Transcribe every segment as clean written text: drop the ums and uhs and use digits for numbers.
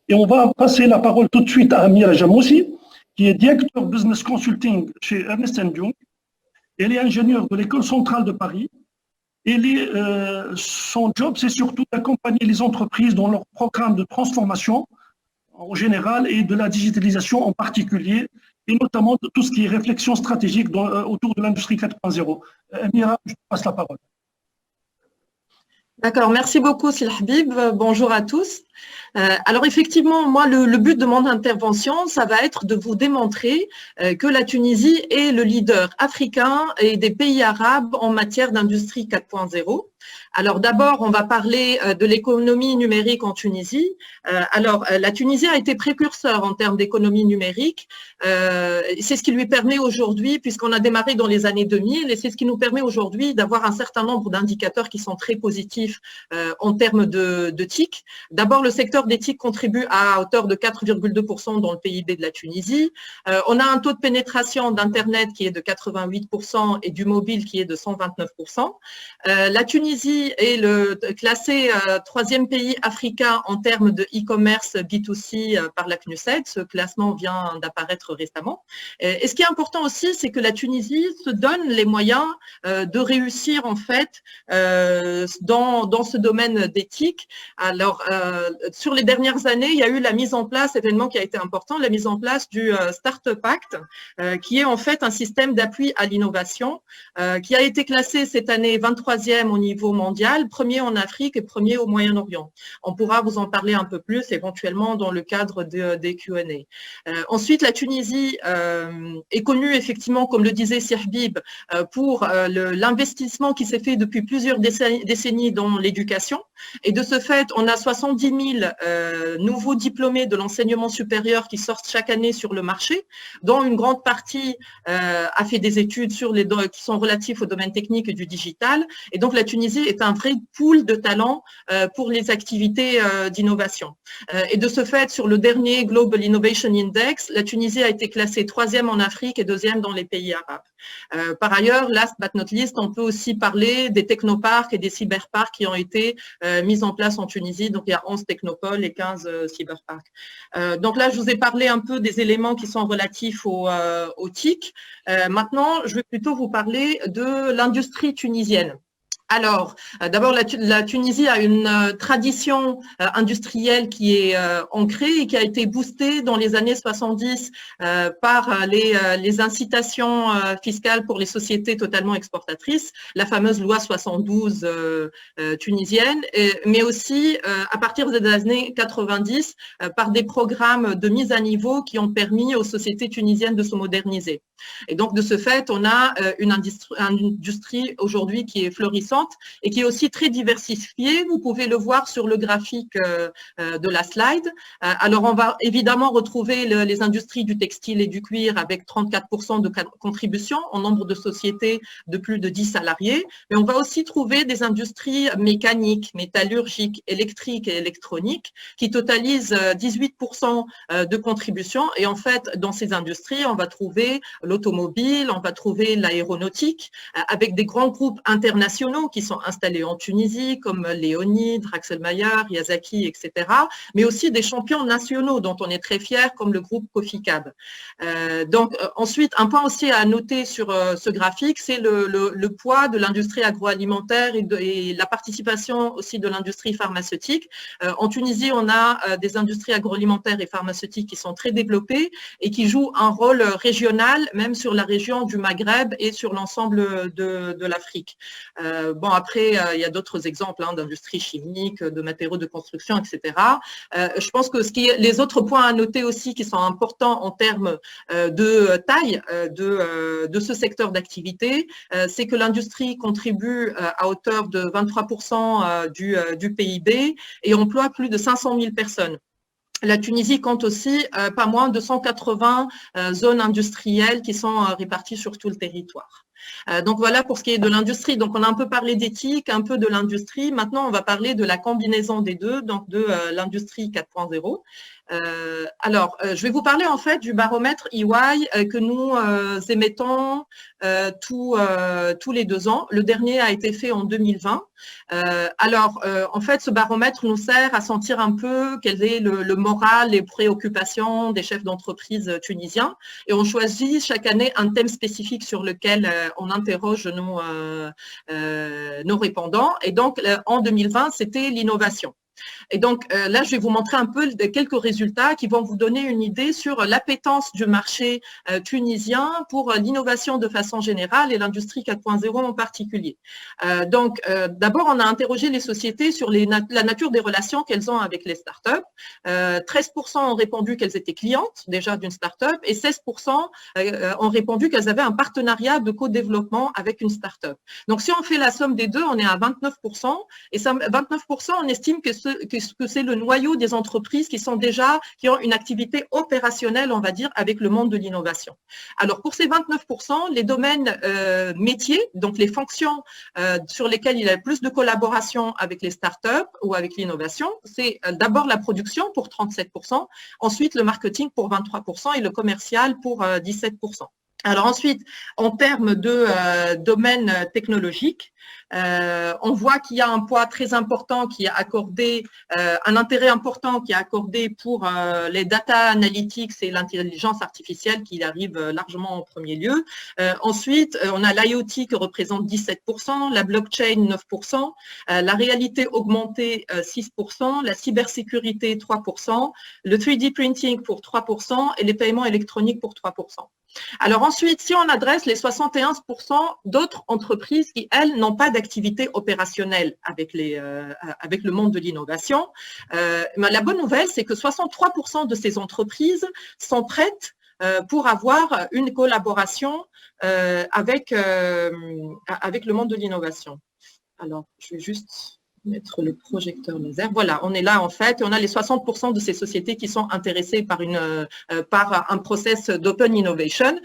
Et on va passer la parole tout de suite à Amira Jamoussi, qui est directeur business consulting chez Ernst & Young. Elle est ingénieure de l'École centrale de Paris. Son job, c'est surtout d'accompagner les entreprises dans leur programme de transformation en général et de la digitalisation en particulier, et notamment de tout ce qui est réflexion stratégique autour de l'industrie 4.0. Amira, je te passe la parole. D'accord, merci beaucoup Sil Habib, bonjour à tous. Alors effectivement, moi le but de mon intervention, ça va être de vous démontrer que la Tunisie est le leader africain et des pays arabes en matière d'industrie 4.0. Alors d'abord, on va parler de l'économie numérique en Tunisie. Alors la Tunisie a été précurseur en termes d'économie numérique. C'est ce qui lui permet aujourd'hui, puisqu'on a démarré dans les années 2000, et c'est ce qui nous permet aujourd'hui d'avoir un certain nombre d'indicateurs qui sont très positifs en termes de TIC. D'abord, le secteur des TIC contribue à hauteur de 4,2% dans le PIB de la Tunisie. On a un taux de pénétration d'Internet qui est de 88% et du mobile qui est de 129%. La Tunisie est classé troisième pays africain en termes de e-commerce B2C par la CNUSED. Ce classement vient d'apparaître récemment. Et ce qui est important aussi, c'est que la Tunisie se donne les moyens de réussir en fait dans ce domaine d'éthique. Alors, sur les dernières années, il y a eu la mise en place, événement qui a été important, la mise en place du Startup Act, qui est en fait un système d'appui à l'innovation, qui a été classé cette année 23e au niveau mondial, premier en Afrique et premier au Moyen-Orient. On pourra vous en parler un peu plus éventuellement dans le cadre des Q&A. Ensuite, la Tunisie est connue effectivement, comme le disait Sir Habib, pour l'investissement qui s'est fait depuis plusieurs décennies dans l'éducation. Et de ce fait, on a 70 000 nouveaux diplômés de l'enseignement supérieur qui sortent chaque année sur le marché, dont une grande partie a fait des études qui sont relatives au domaine technique et du digital. Et donc, la Tunisie est un vrai pool de talents pour les activités d'innovation. Et de ce fait, sur le dernier Global Innovation Index, la Tunisie a été classée 3e en Afrique et 2e dans les pays arabes. Par ailleurs, last but not least, on peut aussi parler des technoparks et des cyberparks qui ont été mis en place en Tunisie. Donc, il y a 11 technopoles et 15 cyberparks. Donc là, je vous ai parlé un peu des éléments qui sont relatifs au TIC. Maintenant, je vais plutôt vous parler de l'industrie tunisienne. Alors, d'abord, la Tunisie a une tradition industrielle qui est ancrée et qui a été boostée dans les années 70 par les incitations fiscales pour les sociétés totalement exportatrices, la fameuse loi 72 tunisienne, mais aussi à partir des années 90 par des programmes de mise à niveau qui ont permis aux sociétés tunisiennes de se moderniser. Et donc, de ce fait, on a une industrie aujourd'hui qui est florissante et qui est aussi très diversifiée. Vous pouvez le voir sur le graphique de la slide. Alors, on va évidemment retrouver les industries du textile et du cuir avec 34% de contribution en nombre de sociétés de plus de 10 salariés. Mais on va aussi trouver des industries mécaniques, métallurgiques, électriques et électroniques qui totalisent 18% de contribution. Et en fait, dans ces industries, on va trouver l'automobile, on va trouver l'aéronautique avec des grands groupes internationaux qui sont installés en Tunisie, comme Léonide, Draxelmayer, Yazaki, etc., mais aussi des champions nationaux dont on est très fiers, comme le groupe Coficab. Ensuite, un point aussi à noter sur ce graphique, c'est le poids de l'industrie agroalimentaire et la participation aussi de l'industrie pharmaceutique. En Tunisie, on a des industries agroalimentaires et pharmaceutiques qui sont très développées et qui jouent un rôle régional, même sur la région du Maghreb et sur l'ensemble de l'Afrique. Bon, après, il y a d'autres exemples d'industrie chimique, de matériaux de construction, etc. Je pense que les autres points à noter aussi qui sont importants en termes de taille de ce secteur d'activité, c'est que l'industrie contribue à hauteur de 23% du PIB et emploie plus de 500 000 personnes. La Tunisie compte aussi pas moins de 180 zones industrielles qui sont réparties sur tout le territoire. Donc voilà pour ce qui est de l'industrie. Donc on a un peu parlé d'éthique, un peu de l'industrie. Maintenant, on va parler de la combinaison des deux, donc de l'industrie 4.0. Je vais vous parler en fait du baromètre EY que nous émettons tous les 2 ans. Le dernier a été fait en 2020. En fait, ce baromètre nous sert à sentir un peu quel est le moral, les préoccupations des chefs d'entreprise tunisiens. Et on choisit chaque année un thème spécifique sur lequel on interroge nos répondants. Et donc, en 2020, c'était l'innovation. Et donc là, je vais vous montrer un peu quelques résultats qui vont vous donner une idée sur l'appétence du marché tunisien pour l'innovation de façon générale et l'industrie 4.0 en particulier. D'abord, on a interrogé les sociétés sur la nature des relations qu'elles ont avec les startups. 13% ont répondu qu'elles étaient clientes déjà d'une startup et 16% ont répondu qu'elles avaient un partenariat de co-développement avec une startup. Donc, si on fait la somme des deux, on est à 29%. Et ça, 29%, on estime que c'est le noyau des entreprises qui ont une activité opérationnelle, on va dire, avec le monde de l'innovation. Alors, pour ces 29%, les domaines métiers, donc les fonctions sur lesquelles il y a plus de collaboration avec les startups ou avec l'innovation, c'est d'abord la production pour 37%, ensuite le marketing pour 23% et le commercial pour 17%. Alors ensuite, en termes de domaine technologique, on voit qu'il y a un poids très important qui est accordé, un intérêt important qui est accordé pour les data analytics et l'intelligence artificielle qui arrive largement en premier lieu. Ensuite, on a l'IoT qui représente 17%, la blockchain 9%, la réalité augmentée 6%, la cybersécurité 3%, le 3D printing pour 3% et les paiements électroniques pour 3%. Alors ensuite, si on adresse les 71% d'autres entreprises qui, elles, n'ont pas d'activité opérationnelle avec le monde de l'innovation, la bonne nouvelle, c'est que 63% de ces entreprises sont prêtes pour avoir une collaboration avec le monde de l'innovation. Alors, je vais juste mettre le projecteur laser. Voilà, on est là en fait, et on a les 60% de ces sociétés qui sont intéressées par un process d'open innovation.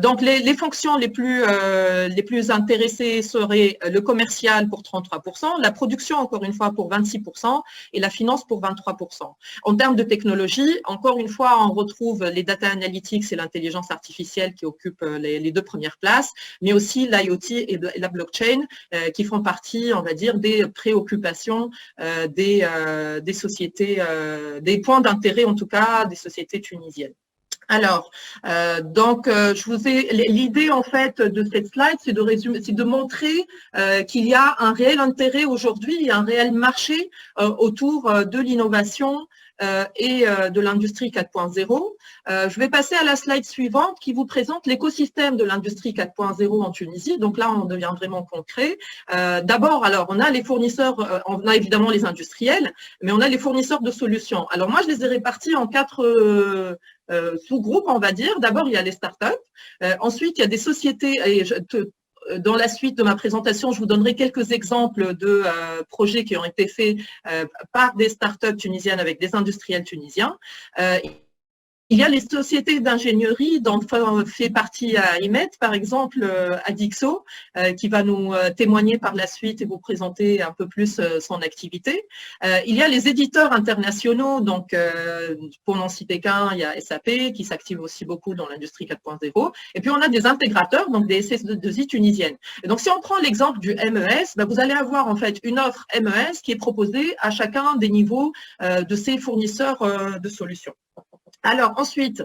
Donc les fonctions les plus intéressées seraient le commercial pour 33%, la production encore une fois pour 26% et la finance pour 23%. En termes de technologie, encore une fois, on retrouve les data analytics et l'intelligence artificielle qui occupent les deux premières places, mais aussi l'IoT et la blockchain qui font partie, on va dire, des préoccupations des sociétés, des points d'intérêt en tout cas des sociétés tunisiennes. Alors, l'idée en fait de cette slide, c'est de montrer qu'il y a un réel intérêt aujourd'hui et un réel marché autour de l'innovation et de l'industrie 4.0. Je vais passer à la slide suivante qui vous présente l'écosystème de l'industrie 4.0 en Tunisie. Donc là, on devient vraiment concret. D'abord, alors, on a les fournisseurs, on a évidemment les industriels, mais on a les fournisseurs de solutions. Alors moi, je les ai répartis en 4 sous-groupes, on va dire. D'abord, il y a les startups. Ensuite, il y a des sociétés, et dans la suite de ma présentation, je vous donnerai quelques exemples de projets qui ont été faits par des startups tunisiennes avec des industriels tunisiens. Il y a les sociétés d'ingénierie dont fait partie IMET, par exemple Adixo, qui va nous témoigner par la suite et vous présenter un peu plus son activité. Il y a les éditeurs internationaux, donc pour n'en citer qu'un, il y a SAP qui s'active aussi beaucoup dans l'industrie 4.0. Et puis on a des intégrateurs, donc des SS2I tunisiennes. Et donc si on prend l'exemple du MES, vous allez avoir en fait une offre MES qui est proposée à chacun des niveaux de ces fournisseurs de solutions. Alors ensuite,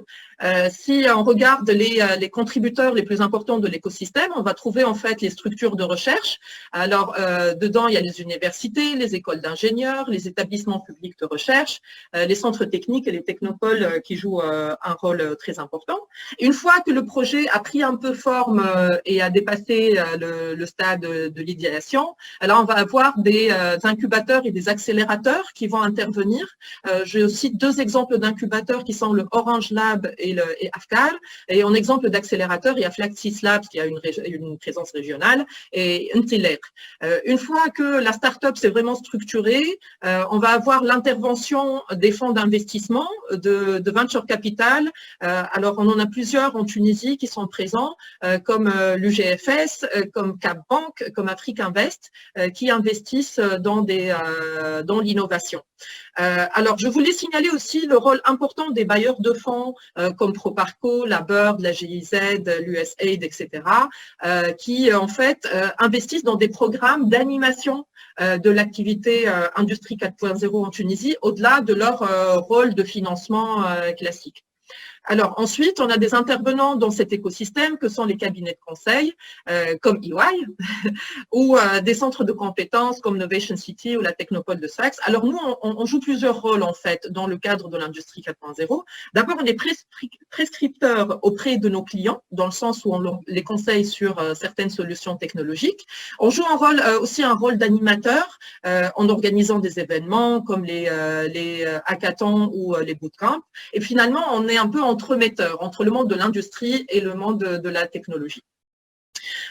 si on regarde les contributeurs les plus importants de l'écosystème, on va trouver en fait les structures de recherche. Alors dedans, il y a les universités, les écoles d'ingénieurs, les établissements publics de recherche, les centres techniques et les technopoles qui jouent un rôle très important. Une fois que le projet a pris un peu forme et a dépassé le stade de l'idéation, alors on va avoir des incubateurs et des accélérateurs qui vont intervenir. Je cite 2 exemples d'incubateurs qui sont le Orange Lab et AFCAR. Et en exemple d'accélérateur, il y a Flaxis Labs qui a une présence régionale et Intiler. Une fois que la start-up s'est vraiment structurée, on va avoir l'intervention des fonds d'investissement, de venture capital. Alors, on en a plusieurs en Tunisie qui sont présents, comme l'UGFS, comme Cap Bank, comme Afrique Invest, qui investissent dans l'innovation. Alors, je voulais signaler aussi le rôle important des bailleurs de fonds comme Proparco, la Bird, la GIZ, l'USAID, etc., qui en fait investissent dans des programmes d'animation de l'activité Industrie 4.0 en Tunisie, au-delà de leur rôle de financement classique. Alors ensuite, on a des intervenants dans cet écosystème que sont les cabinets de conseil comme EY ou des centres de compétences comme Novation City ou la Technopole de Sfax. Alors nous, on joue plusieurs rôles en fait dans le cadre de l'industrie 4.0. D'abord, on est prescripteur auprès de nos clients dans le sens où on les conseille sur certaines solutions technologiques. On joue aussi un rôle d'animateur en organisant des événements comme les hackathons ou les bootcamps. Et finalement, on est un peu entremetteur entre le monde de l'industrie et le monde de la technologie.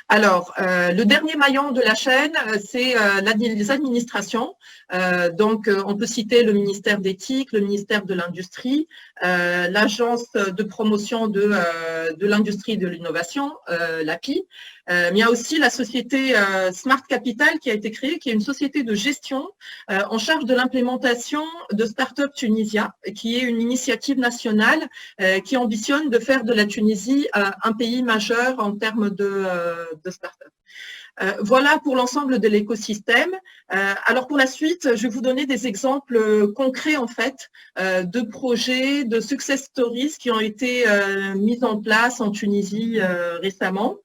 Alors, le dernier maillon de la chaîne, c'est les administrations. Donc, on peut citer le ministère d'éthique, le ministère de l'Industrie, l'agence de promotion de l'industrie et de l'innovation, l'API. Mais il y a aussi la société Smart Capital qui a été créée, qui est une société de gestion en charge de l'implémentation de Startup Tunisia, qui est une initiative nationale qui ambitionne de faire de la Tunisie un pays majeur en termes de start-up. Voilà pour l'ensemble de l'écosystème. Alors pour la suite, je vais vous donner des exemples concrets en fait de projets, de success stories qui ont été mis en place en Tunisie récemment.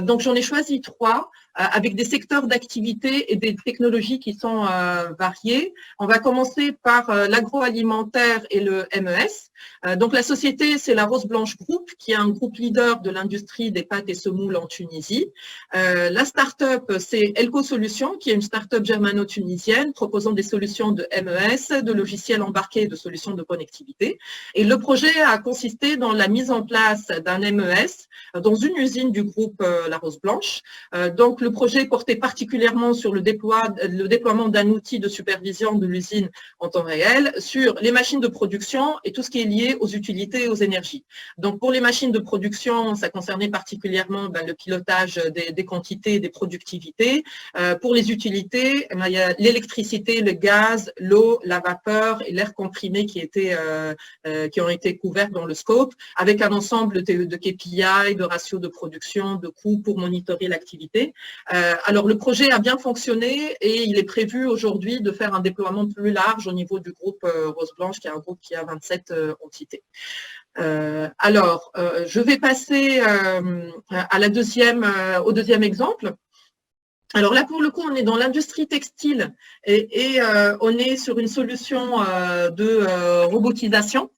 Donc j'en ai choisi 3 avec des secteurs d'activité et des technologies qui sont variées. On va commencer par l'agroalimentaire et le MES. Donc la société, c'est la Rose Blanche Group, qui est un groupe leader de l'industrie des pâtes et semoules en Tunisie. La start-up, c'est Elco Solutions, qui est une start-up germano-tunisienne proposant des solutions de MES, de logiciels embarqués et de solutions de connectivité. Et le projet a consisté dans la mise en place d'un MES dans une usine du groupe La Rose Blanche. Donc le projet portait particulièrement sur le déploiement d'un outil de supervision de l'usine en temps réel sur les machines de production et tout ce qui est lié aux utilités et aux énergies. Donc pour les machines de production, ça concernait particulièrement le pilotage des quantités, des productivités. Pour les utilités, il y a l'électricité, le gaz, l'eau, la vapeur et l'air comprimé qui ont été couverts dans le scope, avec un ensemble de KPI, de ratios de production, de coûts pour monitorer l'activité. Alors le projet a bien fonctionné et il est prévu aujourd'hui de faire un déploiement plus large au niveau du groupe Rose Blanche, qui est un groupe qui a 27 entités. Je vais passer au deuxième exemple. Alors là, pour le coup, on est dans l'industrie textile et on est sur une solution de robotisation.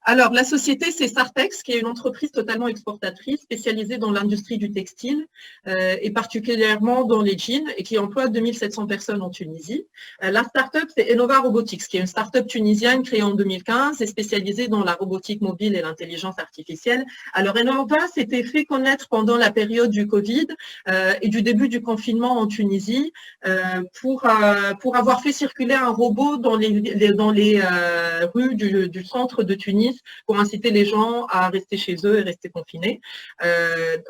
Alors, la société, c'est Sartex, qui est une entreprise totalement exportatrice spécialisée dans l'industrie du textile et particulièrement dans les jeans et qui emploie 2700 personnes en Tunisie. La start-up, c'est Enova Robotics, qui est une start-up tunisienne créée en 2015 et spécialisée dans la robotique mobile et l'intelligence artificielle. Alors, Enova s'était fait connaître pendant la période du Covid et du début du confinement en Tunisie pour avoir fait circuler un robot dans les rues du centre de Tunis pour inciter les gens à rester chez eux et rester confinés.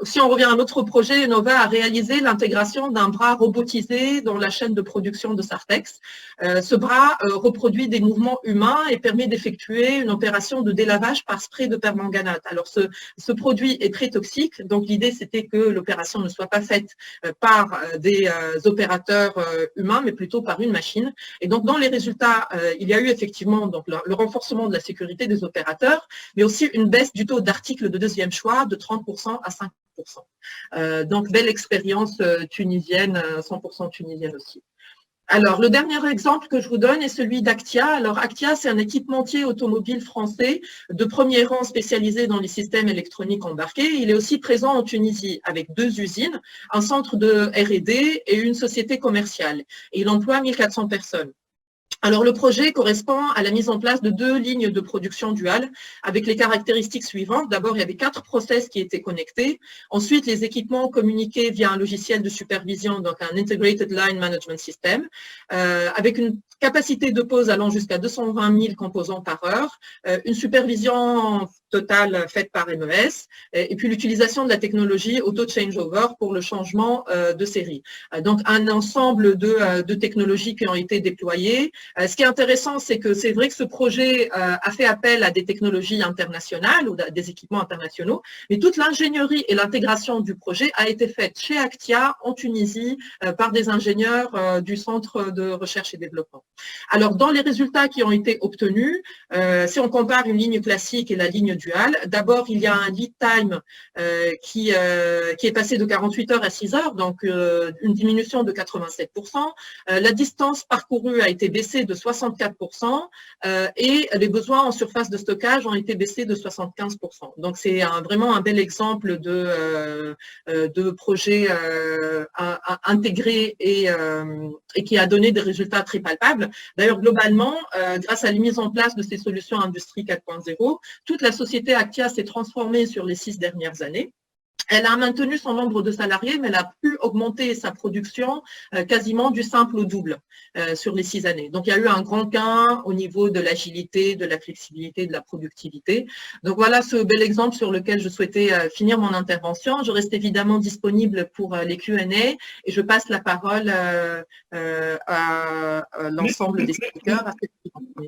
Si on revient à un autre projet, Enova a réalisé l'intégration d'un bras robotisé dans la chaîne de production de Sartex. Ce bras reproduit des mouvements humains et permet d'effectuer une opération de délavage par spray de permanganate. Alors ce produit est très toxique, donc l'idée c'était que l'opération ne soit pas faite par des opérateurs humains, mais plutôt par une machine. Et donc dans les résultats, il y a eu effectivement donc, le renforcement de la sécurité des opérateurs, mais aussi une baisse du taux d'articles de deuxième choix de 30% à 5%. Donc, belle expérience tunisienne, 100% tunisienne aussi. Alors, le dernier exemple que je vous donne est celui d'Actia. Alors, Actia, c'est un équipementier automobile français de premier rang spécialisé dans les systèmes électroniques embarqués. Il est aussi présent en Tunisie avec 2 usines, un centre de R&D et une société commerciale. Et il emploie 1400 personnes. Alors, le projet correspond à la mise en place de 2 lignes de production duales avec les caractéristiques suivantes. D'abord, il y avait 4 process qui étaient connectés. Ensuite, les équipements communiquaient via un logiciel de supervision, donc un Integrated Line Management System, avec une capacité de pose allant jusqu'à 220 000 composants par heure, une supervision totale faite par MES, et puis l'utilisation de la technologie auto-changeover pour le changement de série. Donc, un ensemble de technologies qui ont été déployées, Ce qui est intéressant, c'est que c'est vrai que ce projet a fait appel à des technologies internationales ou à des équipements internationaux, mais toute l'ingénierie et l'intégration du projet a été faite chez Actia en Tunisie par des ingénieurs du Centre de recherche et développement. Alors, dans les résultats qui ont été obtenus, si on compare une ligne classique et la ligne duale, d'abord, il y a un lead time qui est passé de 48 heures à 6 heures, donc une diminution de 87%. La distance parcourue a été baissée de 64% et les besoins en surface de stockage ont été baissés de 75%. Donc, c'est vraiment un bel exemple de projet intégré et qui a donné des résultats très palpables. D'ailleurs, globalement, grâce à la mise en place de ces solutions Industrie 4.0, toute la société Actia s'est transformée sur les 6 dernières années. Elle a maintenu son nombre de salariés, mais elle a pu augmenter sa production quasiment du simple au double sur les 6 années. Donc, il y a eu un grand gain au niveau de l'agilité, de la flexibilité, de la productivité. Donc, voilà ce bel exemple sur lequel je souhaitais finir mon intervention. Je reste évidemment disponible pour les Q&A et je passe la parole à l'ensemble des speakers.